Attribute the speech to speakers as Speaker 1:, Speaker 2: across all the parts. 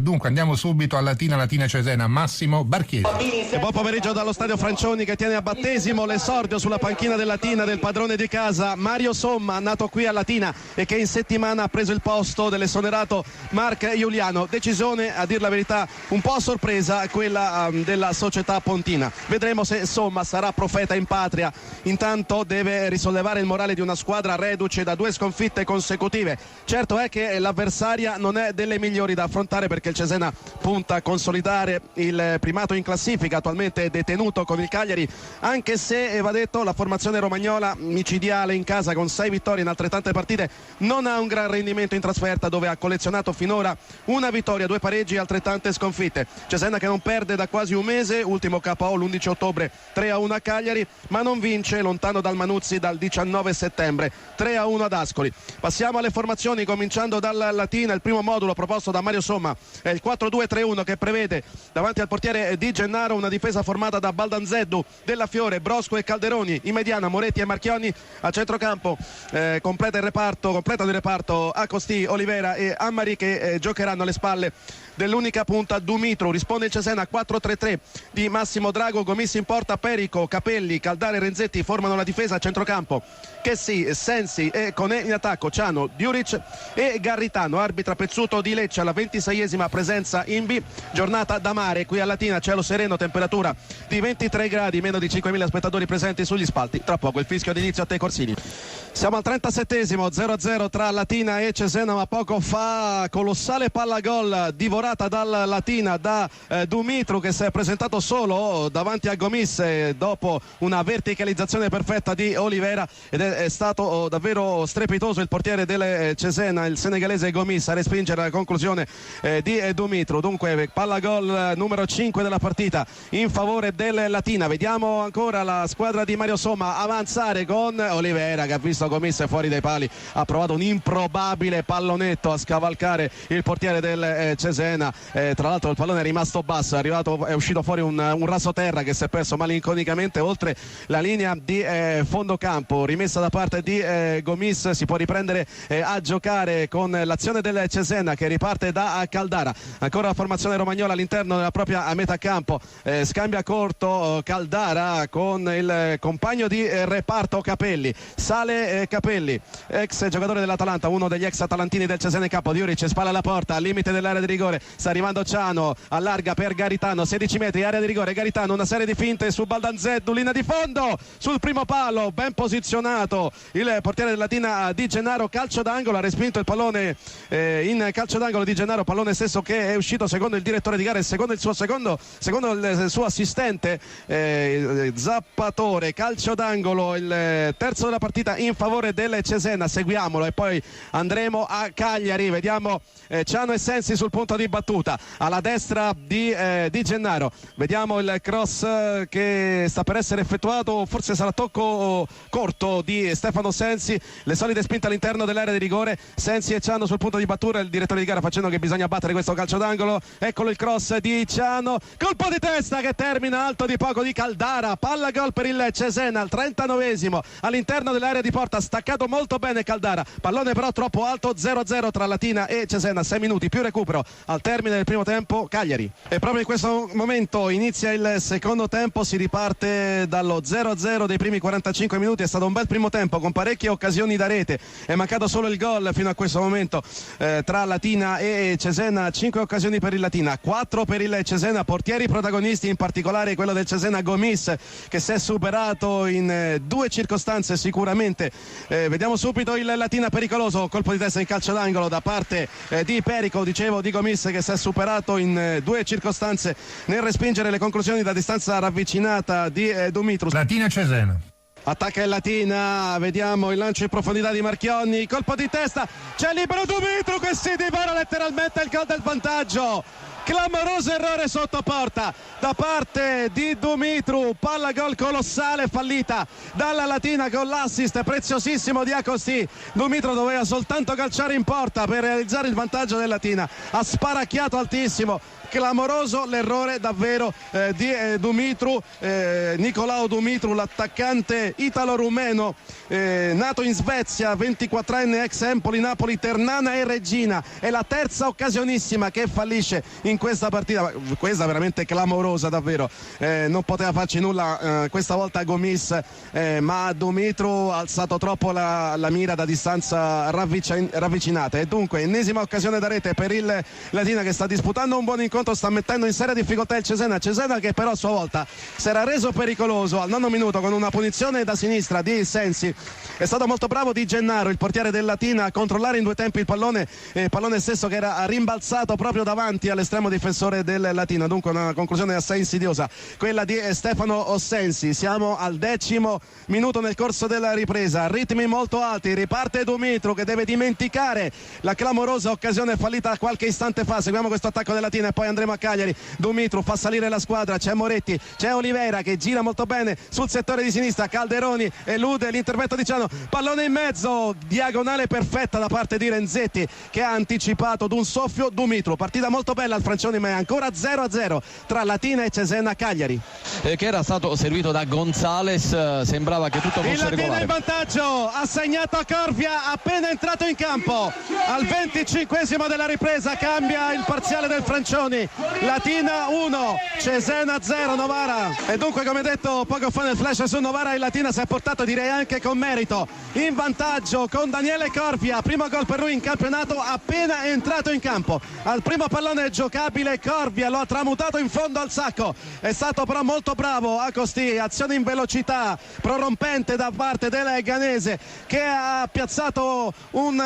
Speaker 1: Dunque andiamo subito a Latina Cesena. Massimo Barchiesi.
Speaker 2: E buon pomeriggio dallo stadio Francioni, che tiene a battesimo l'esordio sulla panchina del Latina del padrone di casa Mario Somma, nato qui a Latina e che in settimana ha preso il posto dell'esonerato Marc Giuliano. Decisione, a dir la verità, un po' a sorpresa, quella della società pontina. Vedremo se Somma sarà profeta in patria. Intanto deve risollevare il morale di una squadra reduce da 2 sconfitte consecutive. Certo è che l'avversaria non è delle migliori da affrontare, perché il Cesena punta a consolidare il primato in classifica, attualmente detenuto con il Cagliari, anche se va detto la formazione romagnola micidiale in casa con 6 vittorie in altrettante partite non ha un gran rendimento in trasferta, dove ha collezionato finora 1 vittoria, 2 pareggi e altrettante sconfitte. Cesena che non perde da quasi un mese, ultimo KO l'11 ottobre 3-1 a Cagliari, ma non vince lontano dal Manuzzi dal 19 settembre 3-1 ad Ascoli. Passiamo alle formazioni, cominciando dalla Latina. Il primo modulo proposto da Mario Somma è il 4-2-3-1, che prevede davanti al portiere Di Gennaro una difesa formata da Baldanzeddu, Della Fiore, Brosco e Calderoni, in mediana Moretti e Marchionni, a centrocampo completano il reparto Acosti, Olivera e Ammari, che giocheranno alle spalle dell'unica punta Dumitru. Risponde il Cesena 4-3-3 di Massimo Drago, Gomis in porta, Perico, Capelli, Caldara e Renzetti formano la difesa a centrocampo. Chessy, Sensi e Conè in attacco, Ciano, Diuric e Garritano. Arbitra Pezzuto di Lecce alla 26esima presenza in B. Giornata da mare qui a Latina, cielo sereno, temperatura di 23 gradi, meno di 5.000 spettatori presenti sugli spalti. Tra poco il fischio d'inizio a te Corsini. Siamo al 37esimo, 0-0 tra Latina e Cesena, ma poco fa colossale palla gol divorata dal Latina da Dumitru, che si è presentato solo davanti a Gomis dopo una verticalizzazione perfetta di Olivera, ed è stato davvero strepitoso il portiere del Cesena, il senegalese Gomis, a respingere la conclusione di Dumitru. Dunque palla gol numero 5 della partita in favore del Latina. Vediamo ancora la squadra di Mario Somma avanzare con Olivera, che ha visto Gomis fuori dai pali, ha provato un improbabile pallonetto a scavalcare il portiere del Cesena. Tra l'altro il pallone è rimasto basso, è uscito fuori un rasoterra che si è perso malinconicamente oltre la linea di fondo campo. Rimessa da parte di Gomis, si può riprendere a giocare con l'azione del Cesena, che riparte da Caldara. Ancora la formazione romagnola all'interno della propria metà campo, scambia corto Caldara con il compagno di reparto Capelli. Sale Capelli, ex giocatore dell'Atalanta, uno degli ex atalantini del Cesena in campo. Diuric spalla alla porta, al limite dell'area di rigore, sta arrivando Ciano, allarga per Garitano, 16 metri, area di rigore, Garitano, una serie di finte su Baldanzeddu, linea di fondo, sul primo palo, ben posizionato il portiere della Latina Di Gennaro, calcio d'angolo, ha respinto il pallone in calcio d'angolo Di Gennaro, pallone stesso che è uscito secondo il direttore di gara e secondo il suo assistente Zappatore. Calcio d'angolo, il terzo della partita in favore del Cesena. Seguiamolo e poi andremo a Cagliari. Vediamo Ciano e Sensi sul punto di battuta alla destra di Gennaro. Vediamo il cross che sta per essere effettuato, forse sarà tocco corto di Stefano Sensi, le solite spinte all'interno dell'area di rigore. Sensi e Ciano sul punto di battura, il direttore di gara facendo che bisogna battere questo calcio d'angolo. Eccolo il cross di Ciano, colpo di testa che termina alto di poco di Caldara, palla gol per il Cesena al 39esimo all'interno dell'area di porta, staccato molto bene Caldara, pallone però troppo alto. 0-0 tra Latina e Cesena, 6 minuti più recupero al termine del primo tempo Cagliari. E proprio in questo momento inizia il secondo tempo, si riparte dallo 0-0 dei primi 45 minuti. È stato un bel primo tempo con parecchie occasioni da rete, è mancato solo il gol fino a questo momento tra Latina e Cesena. 5 occasioni per il Latina, 4 per il Cesena, portieri protagonisti, in particolare quello del Cesena Gomis, che si è superato in 2 circostanze sicuramente. Vediamo subito il Latina pericoloso, colpo di testa in calcio d'angolo da parte di Perico, dicevo di Gomis, che si è superato in 2 circostanze nel respingere le conclusioni da distanza ravvicinata di Dumitru.
Speaker 1: Latina Cesena.
Speaker 2: Attacca il Latina, vediamo il lancio in profondità di Marchionni, colpo di testa, c'è libero Dumitru che si divora letteralmente il gol del vantaggio. clamoroso errore sotto porta da parte di Dumitru, palla gol colossale fallita dalla Latina con l'assist preziosissimo di Agostì. Dumitru doveva soltanto calciare in porta per realizzare il vantaggio del Latina, ha sparacchiato altissimo, clamoroso l'errore davvero di Dumitru, Nicolao Dumitru, l'attaccante italo-rumeno nato in Svezia, 24enne, ex Empoli, Napoli, Ternana e Reggina. È la terza occasionissima che fallisce in questa partita, questa veramente clamorosa davvero, non poteva farci nulla questa volta Gomis, ma Dumitru ha alzato troppo la mira da distanza ravvicinata, e dunque ennesima occasione da rete per il Latina, che sta disputando un buon incontro, sta mettendo in seria difficoltà il Cesena che però a sua volta si era reso pericoloso al 9° minuto con una punizione da sinistra di Sensi. È stato molto bravo Di Gennaro, il portiere del Latina, a controllare in 2 tempi il pallone stesso che era rimbalzato proprio davanti all'estremo difensore del Latina. Dunque una conclusione assai insidiosa quella di Stefano Ossensi. Siamo al 10° minuto nel corso della ripresa, ritmi molto alti, riparte Dumitru che deve dimenticare la clamorosa occasione fallita qualche istante fa. Seguiamo questo attacco del Latina e poi andremo a Cagliari. Dumitru fa salire la squadra, c'è Moretti, c'è Oliveira che gira molto bene sul settore di sinistra, Calderoni elude l'intervento di Ciano, pallone in mezzo, diagonale perfetta da parte di Renzetti che ha anticipato d'un soffio Dumitru. Partita molto bella al Francioni, ma è ancora 0-0 tra Latina e Cesena Cagliari,
Speaker 3: che era stato servito da Gonzales. Sembrava che tutto fosse regolare.
Speaker 2: Il Latina in vantaggio, ha segnato a Corvia appena entrato in campo al 25° della ripresa, cambia il parziale del Francioni. Latina 1, Cesena 0, Novara. E dunque, come detto poco fa nel flash su Novara, il Latina si è portato, direi anche con merito, in vantaggio con Daniele Corvia. Primo gol per lui in campionato appena entrato in campo. Al primo pallone giocabile Corvia lo ha tramutato in fondo al sacco. È stato però molto bravo Agostì, azione in velocità prorompente da parte del ghanese, che ha piazzato un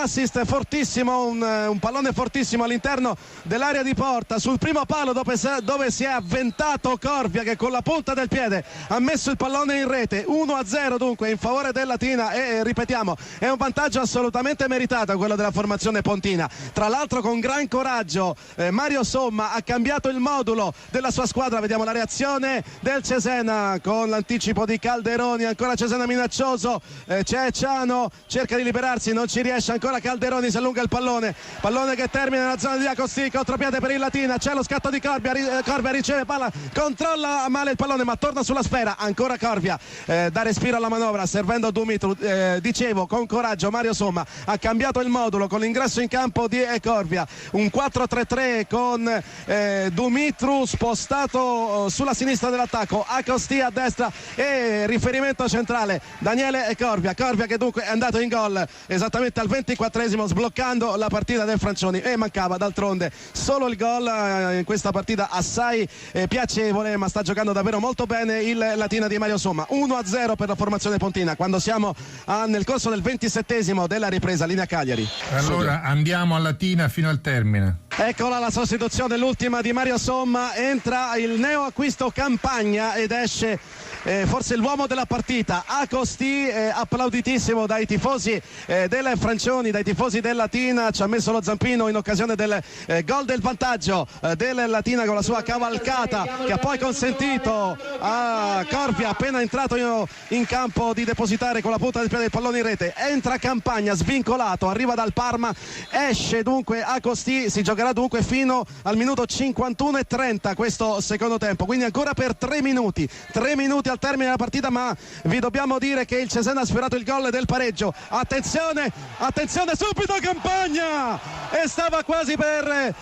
Speaker 2: assist fortissimo, un pallone fortissimo all'interno dell'area di porta sul primo palo, dove si è avventato Corvia, che con la punta del piede ha messo il pallone in rete. 1-0 dunque in favore del Latina, e ripetiamo, è un vantaggio assolutamente meritato quello della formazione pontina. Tra l'altro con gran coraggio Mario Somma ha cambiato il modulo della sua squadra. Vediamo la reazione del Cesena con l'anticipo di Calderoni, ancora Cesena minaccioso, c'è Ciano, cerca di liberarsi, non ci riesce ancora Calderoni, si allunga il pallone che termina nella zona di Agostì, contropiede per il Latina, c'è lo scatto di Corvia riceve palla, controlla male il pallone ma torna sulla sfera, ancora Corvia, dà respiro alla manovra servendo Dumitru. Dicevo, con coraggio Mario Somma ha cambiato il modulo con l'ingresso in campo di Corvia, un 4-3-3 con Dumitru spostato sulla sinistra dell'attacco, Agostì a destra e riferimento centrale Daniele Corvia che dunque è andato in gol esattamente al 24° sbloccando la partita del Francioni, e mancava d'altronde solo il gol in questa partita assai piacevole, ma sta giocando davvero molto bene il Latina di Mario Somma. 1-0 per la formazione pontina quando siamo nel corso del 27° della ripresa, linea Cagliari.
Speaker 1: Allora andiamo a Latina fino al termine.
Speaker 2: Eccola la sostituzione, l'ultima di Mario Somma, entra il neoacquisto Campagna ed esce forse l'uomo della partita, Agostì, applauditissimo dai tifosi del Francioni, dai tifosi del Latina, ci ha messo lo zampino in occasione del gol del vantaggio del Latina con la sua cavalcata, che ha poi consentito a Corvia, appena entrato in campo, di depositare con la punta del piede il pallone in rete. Entra Campagna svincolato, arriva dal Parma, esce dunque Agostì, si giocherà dunque fino al minuto 51:30 questo secondo tempo, quindi ancora per 3 minuti al termine della partita, ma vi dobbiamo dire che il Cesena ha sfiorato il gol del pareggio. Attenzione subito Campagna, e stava quasi per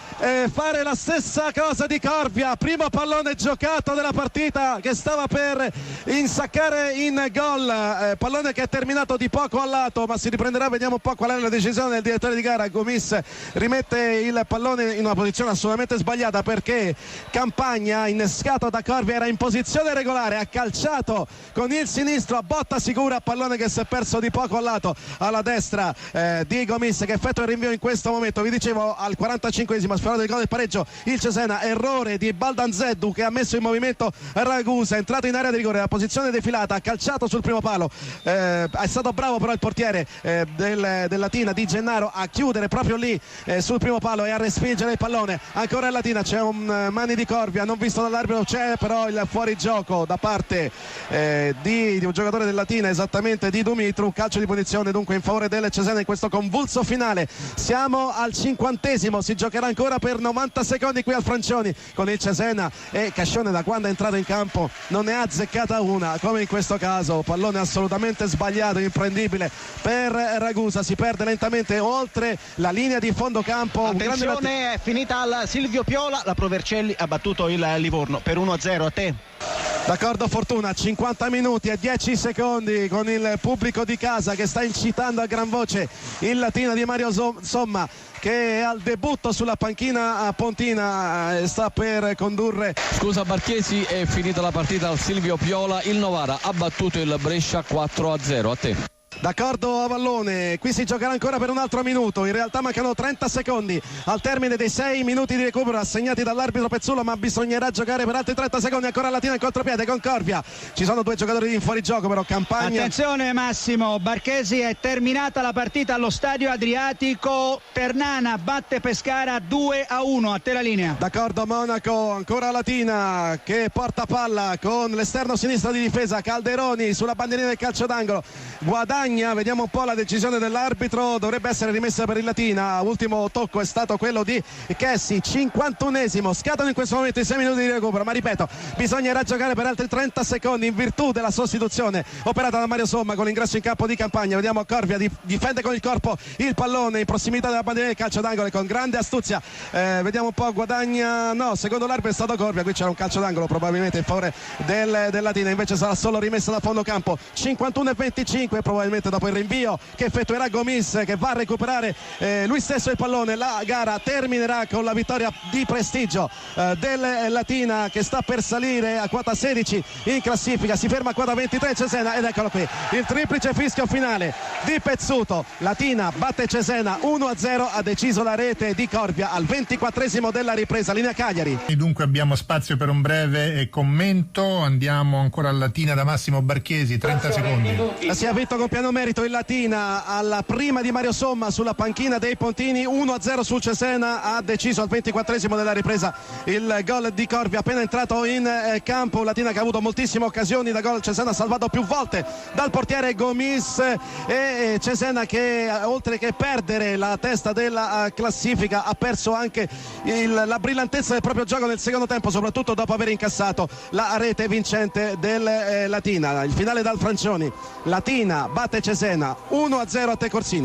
Speaker 2: fare la stessa cosa di Corvia, primo pallone giocato della partita che stava per insaccare in gol, pallone che è terminato di poco a lato, ma si riprenderà. Vediamo un po' qual è la decisione del direttore di gara. Gomis rimette il pallone in una posizione assolutamente sbagliata, perché Campagna, innescato da Corvia, era in posizione regolare, ha calciato con il sinistro a botta sicura, pallone che si è perso di poco a lato alla destra di Gomis, che effettua il rinvio in questo momento. vi dicevo al 45esimo sfiorato il gol del pareggio il Cesena, errore di Baldanzeddu che ha messo in movimento Ragusa, è entrato in area di rigore, la posizione defilata, ha calciato sul primo palo, è stato bravo però il portiere del Latina Di Gennaro a chiudere proprio lì sul primo palo e a respingere il pallone. Ancora il Latina, c'è un mani di Corvia non visto dall'arbitro, c'è però il fuorigioco da parte di un giocatore del Latina, esattamente di Dumitru, calcio di punizione dunque in favore del Cesena in questo convulso finale. Siamo al 50esimo, si giocherà ancora per 90 secondi qui al Francioni con il Cesena e Cascione da quando è entrato in campo non ne ha azzeccata una come in questo caso, pallone assolutamente sbagliato, imprendibile per Ragusa, si perde lentamente oltre la linea di fondo campo.
Speaker 4: Attenzione, è finita al Silvio Piola, la Provercelli ha battuto il Livorno per 1-0. A te.
Speaker 2: D'accordo Fortuna, 50 minuti e 10 secondi con il pubblico di casa che sta incitando a gran voce il Latina di Mario Somma che è al debutto sulla panchina pontina, sta per condurre.
Speaker 3: Scusa Barchesi, è finita la partita al Silvio Piola, il Novara ha battuto il Brescia 4-0. A te.
Speaker 2: D'accordo Avallone, qui si giocherà ancora per un altro minuto, in realtà mancano 30 secondi al termine dei 6 minuti di recupero assegnati dall'arbitro Pezzullo, ma bisognerà giocare per altri 30 secondi. Ancora Latina in contropiede con Corvia, ci sono due giocatori in fuorigioco però, Campagna.
Speaker 5: Attenzione Massimo Barchesi, è terminata la partita allo Stadio Adriatico, Ternana batte Pescara 2-1. A te la linea.
Speaker 2: D'accordo Monaco, ancora Latina che porta palla con l'esterno sinistro di difesa, Calderoni sulla bandierina del calcio d'angolo, guadagna, vediamo un po' la decisione dell'arbitro, dovrebbe essere rimessa per il Latina, ultimo tocco è stato quello di Chessi, 51esimo, scattano in questo momento i 6 minuti di recupero, ma ripeto bisognerà giocare per altri 30 secondi in virtù della sostituzione operata da Mario Somma con l'ingresso in campo di Campagna. Vediamo Corvia difende con il corpo il pallone in prossimità della bandiera del calcio d'angolo con grande astuzia, vediamo un po', guadagna, no, secondo l'arbitro è stato Corvia, qui c'era un calcio d'angolo probabilmente in favore del Latina, invece sarà solo rimessa da fondo campo. 51-25 probabilmente dopo il rinvio che effettuerà Gomis che va a recuperare lui stesso il pallone. La gara terminerà con la vittoria di prestigio del Latina che sta per salire a quota 16 in classifica, si ferma a quota 23 Cesena ed eccolo qui il triplice fischio finale di Pezzuto. Latina batte Cesena 1-0, ha deciso la rete di Corvia al 24esimo della ripresa. Linea Cagliari.
Speaker 1: E dunque abbiamo spazio per un breve commento, andiamo ancora al Latina da Massimo Barchesi, 30 secondi.
Speaker 2: Si è vinto con pieno merito il Latina alla prima di Mario Somma sulla panchina dei Pontini, 1-0 sul Cesena, ha deciso al 24esimo della ripresa il gol di Corvia appena entrato in campo. Latina che ha avuto moltissime occasioni da gol, Cesena salvato più volte dal portiere Gomis e Cesena che oltre che perdere la testa della classifica ha perso anche la brillantezza del proprio gioco nel secondo tempo, soprattutto dopo aver incassato la rete vincente del Latina. Il finale dal Francioni, Latina batte Cesena 1-0. A te Corsini.